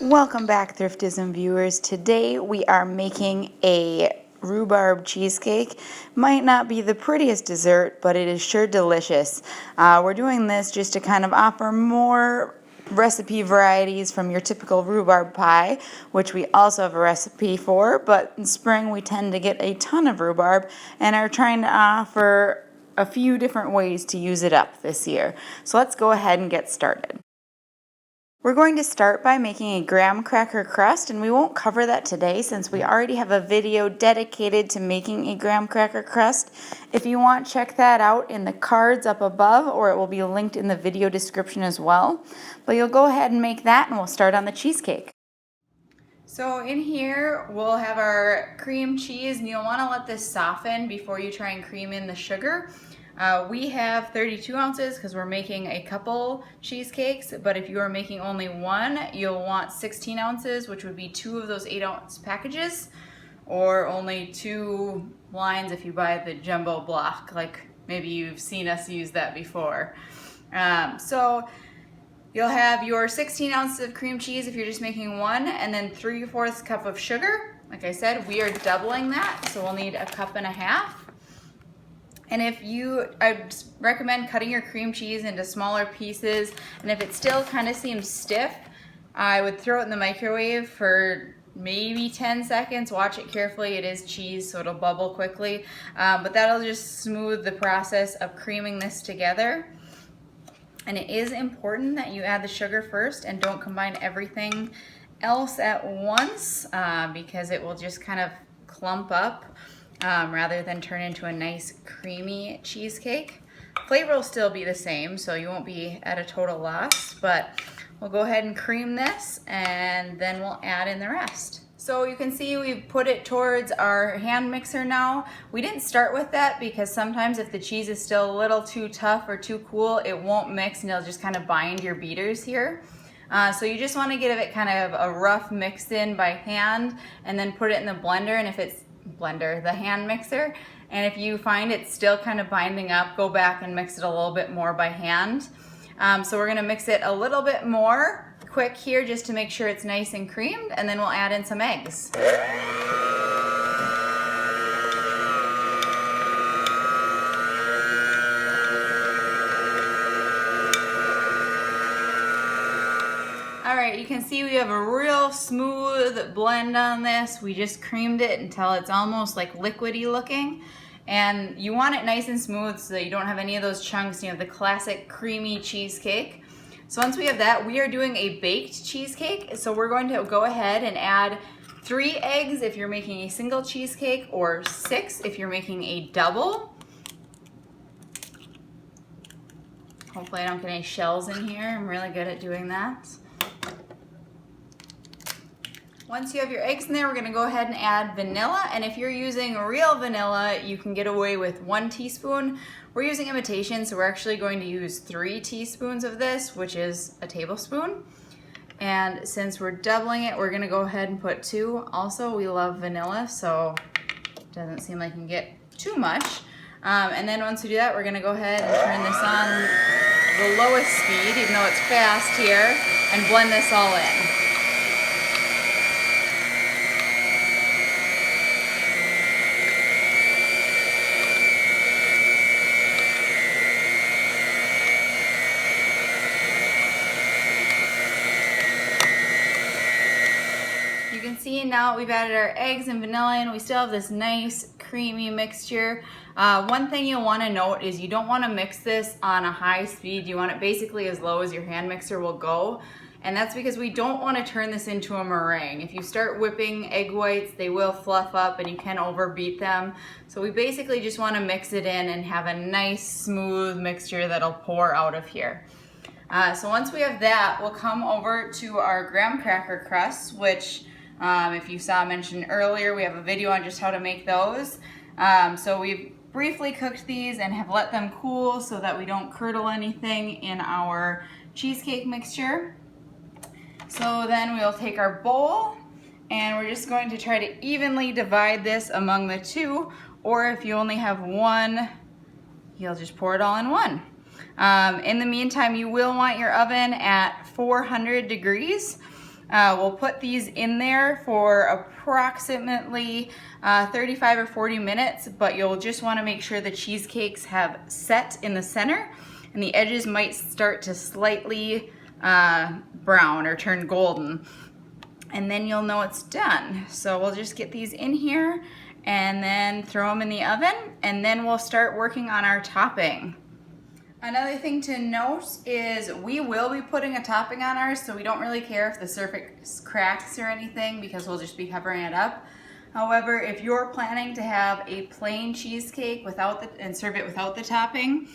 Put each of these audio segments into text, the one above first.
Welcome back, Thriftism viewers. Today we are making a rhubarb cheesecake. Might not be the prettiest dessert, but it is sure delicious. We're doing this just to kind of offer more recipe varieties from your typical rhubarb pie, which we also have a recipe for, but in spring we tend to get a ton of rhubarb and are trying to offer a few different ways to use it up this year. So let's go ahead and get started. We're going to start by making a graham cracker crust, and we won't cover that today since we already have a video dedicated to making a graham cracker crust. If you want, check that out in the cards up above, or it will be linked in the video description as well. But you'll go ahead and make that, and we'll start on the cheesecake. So in here, we'll have our cream cheese, and you'll want to let this soften before you try and cream in the sugar. We have 32 ounces because we're making a couple cheesecakes, but if you are making only one, you'll want 16 ounces, which would be 2 of those 8-ounce packages, or only 2 lines if you buy the jumbo block, like maybe you've seen us use that before. So you'll have your 16 ounces of cream cheese if you're just making one, and then 3/4 cup of sugar. Like I said, we are doubling that, so we'll need 1.5 cups. And I'd recommend cutting your cream cheese into smaller pieces, and if it still kind of seems stiff, I would throw it in the microwave for maybe 10 seconds. Watch it carefully, it is cheese, so it'll bubble quickly, but that'll just smooth the process of creaming this together. And it is important that you add the sugar first and don't combine everything else at once, because it will just kind of clump up. Rather than turn into a nice creamy cheesecake. Flavor will still be the same, so you won't be at a total loss, but we'll go ahead and cream this and then we'll add in the rest. So you can see we've put it towards our hand mixer now. We didn't start with that because sometimes if the cheese is still a little too tough or too cool, it won't mix and it'll just kind of bind your beaters here. So you just want to give it kind of a rough mix in by hand and then put it in the blender, and if it's the hand mixer, and if you find it's still kind of binding up, go back and mix it a little bit more by hand. So we're going to mix it a little bit more quick here just to make sure it's nice and creamed, and then we'll add in some eggs. Alright, you can see we have a real smooth blend on this. We just creamed it until it's almost like liquidy looking. And you want it nice and smooth so that you don't have any of those chunks. You have the classic creamy cheesecake. So once we have that, we are doing a baked cheesecake. So we're going to go ahead and add 3 eggs if you're making a single cheesecake, or 6 if you're making a double. Hopefully I don't get any shells in here. I'm really good at doing that. Once you have your eggs in there, we're going to go ahead and add vanilla, and if you're using real vanilla, you can get away with 1 teaspoon. We're using imitation, so we're actually going to use 3 teaspoons of this, which is a tablespoon. And since we're doubling it, we're going to go ahead and put 2. Also, we love vanilla, so it doesn't seem like you can get too much. And then once we do that, we're going to go ahead and turn this on the lowest speed, even though it's fast here, and blend this all in. See, now we've added our eggs and vanilla in. We still have this nice creamy mixture. One thing you'll want to note is you don't want to mix this on a high speed. You want it basically as low as your hand mixer will go. And that's because we don't want to turn this into a meringue. If you start whipping egg whites, they will fluff up and you can overbeat them. So we basically just want to mix it in and have a nice smooth mixture that'll pour out of here. So once we have that, we'll come over to our graham cracker crust, which if you saw mentioned earlier, we have a video on just how to make those. So we've briefly cooked these and have let them cool so that we don't curdle anything in our cheesecake mixture. So then we'll take our bowl and we're just going to try to evenly divide this among the 2, or if you only have 1, you'll just pour it all in one. In the meantime, you will want your oven at 400 degrees. We'll put these in there for approximately 35 or 40 minutes, but you'll just want to make sure the cheesecakes have set in the center and the edges might start to slightly brown or turn golden. And then you'll know it's done. So we'll just get these in here and then throw them in the oven, and then we'll start working on our topping. Another thing to note is we will be putting a topping on ours, so we don't really care if the surface cracks or anything because we'll just be covering it up. However, if you're planning to have a plain cheesecake and serve it without the topping,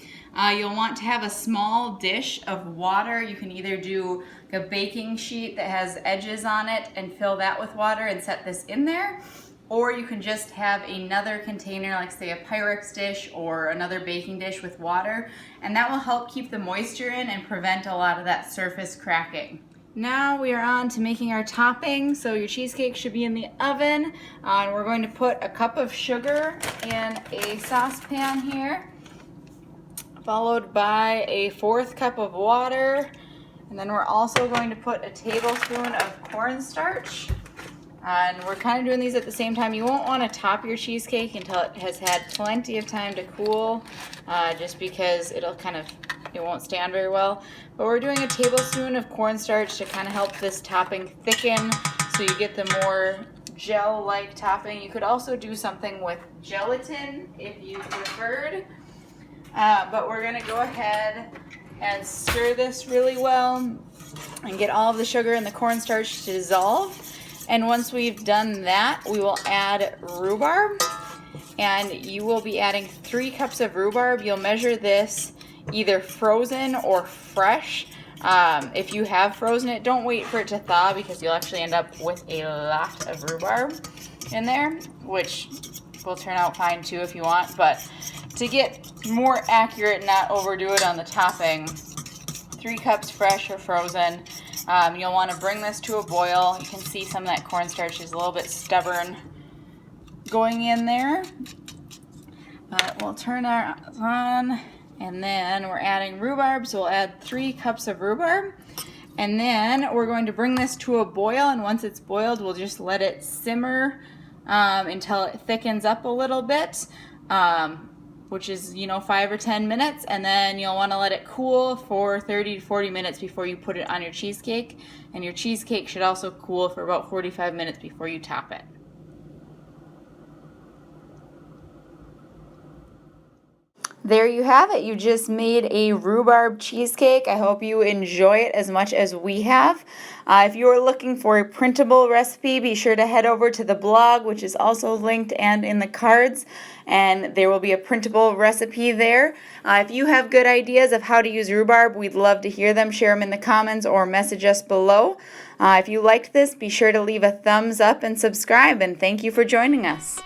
you'll want to have a small dish of water. You can either do a baking sheet that has edges on it and fill that with water and set this in there, or you can just have another container, like say a Pyrex dish or another baking dish with water, and that will help keep the moisture in and prevent a lot of that surface cracking. Now we are on to making our topping. So your cheesecake should be in the oven, and we're going to put a cup of sugar in a saucepan here, followed by a 1/4 cup of water, and then we're also going to put a tablespoon of cornstarch. And we're kind of doing these at the same time. You won't want to top your cheesecake until it has had plenty of time to cool, just because it won't stand very well. But we're doing a tablespoon of cornstarch to kind of help this topping thicken so you get the more gel-like topping. You could also do something with gelatin if you preferred. But we're going to go ahead and stir this really well and get all of the sugar and the cornstarch to dissolve. And once we've done that, we will add rhubarb, and you will be adding 3 cups of rhubarb. You'll measure this either frozen or fresh. If you have frozen it, don't wait for it to thaw because you'll actually end up with a lot of rhubarb in there, which will turn out fine too if you want. But to get more accurate and not overdo it on the topping, 3 cups fresh or frozen. You'll want to bring this to a boil. You can see some of that cornstarch is a little bit stubborn going in there. But we'll turn our on, and then we're adding rhubarb, so we'll add 3 cups of rhubarb. And then we're going to bring this to a boil, and once it's boiled, we'll just let it simmer until it thickens up a little bit. Which is, 5 or 10 minutes, and then you'll want to let it cool for 30 to 40 minutes before you put it on your cheesecake. And your cheesecake should also cool for about 45 minutes before you top it. There you have it. You just made a rhubarb cheesecake. I hope you enjoy it as much as we have. If you are looking for a printable recipe, be sure to head over to the blog, which is also linked and in the cards, and there will be a printable recipe there. If you have good ideas of how to use rhubarb, we'd love to hear them. Share them in the comments or message us below. If you liked this, be sure to leave a thumbs up and subscribe, and thank you for joining us.